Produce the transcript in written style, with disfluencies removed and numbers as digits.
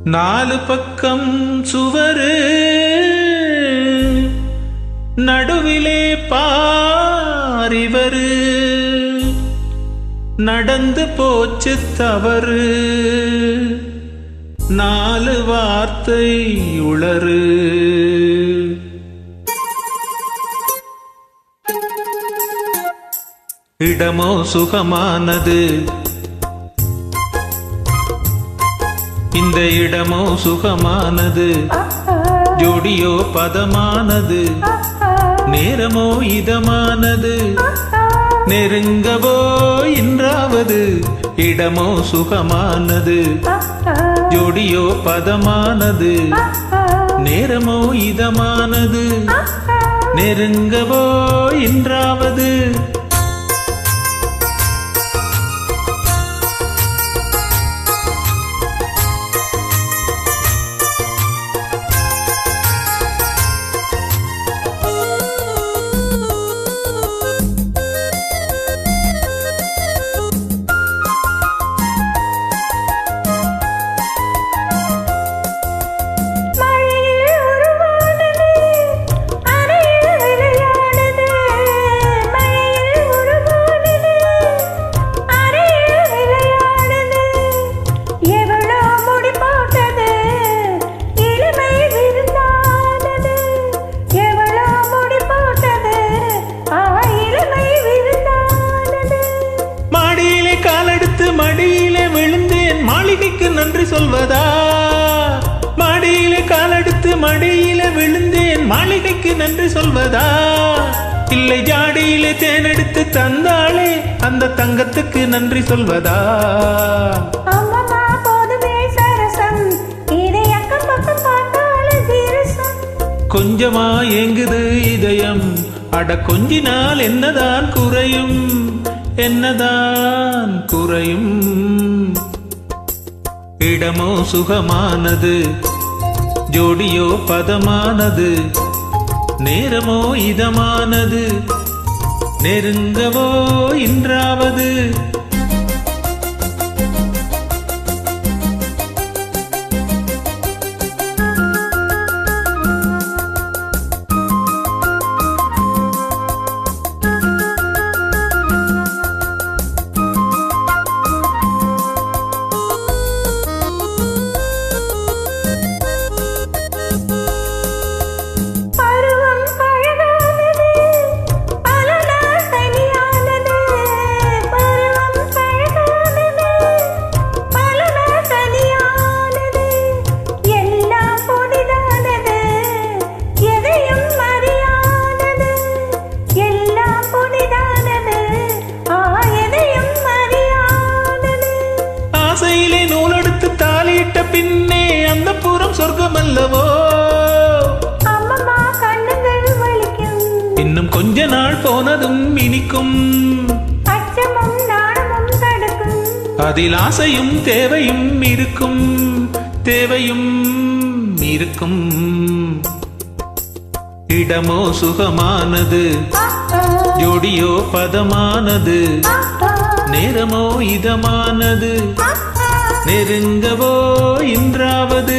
நாலு பக்கம் சுவரு நடுவிலே பாரிவரு நடந்து போச்சு தவறு நாலு வார்த்தை உளறு இடமோ சுகமானது இந்த இடமோ சுகமானது ஜோடியோ பதமானது நேரமோ இதமானது நெருங்கவோ இன்றாவது இடமோ சுகமானது ஜோடியோ பதமானது நேரமோ இதமானது நெருங்கவோ இன்றாவது மடியிலே விழுந்தேன் மாளிகைக்கு நன்றி சொல்வதா மடியிலே காலெடுத்து மடியிலே விழுந்தேன் மாளிகைக்கு நன்றி சொல்வதா இல்லை ஜாடியிலே தேனெடுத்து தந்தாளே அந்த தங்கத்துக்கு நன்றி சொல்வதா கொஞ்சமா ஏங்குது இதயம் அட கொஞ்சினால் என்னதான் குறையும் என்னதான் குறையும் இடமோ சுகமானது ஜோடியோ பதமானது நேரமோ இதமானது நெருங்கவோ இன்றாவது நூலெடுத்து தாலியிட்ட பின்னே அந்த புறம் சொர்க்கமல்லவோ இன்னும் கொஞ்ச நாள் போனதும் இனிக்கும் அதில் ஆசையும் தேவையும் இருக்கும் தேவையும் இருக்கும் இடமோ சுகமானது ஜோடியோ பதமானது நேரமோ இதமானது நெருங்கவோ இன்றாவது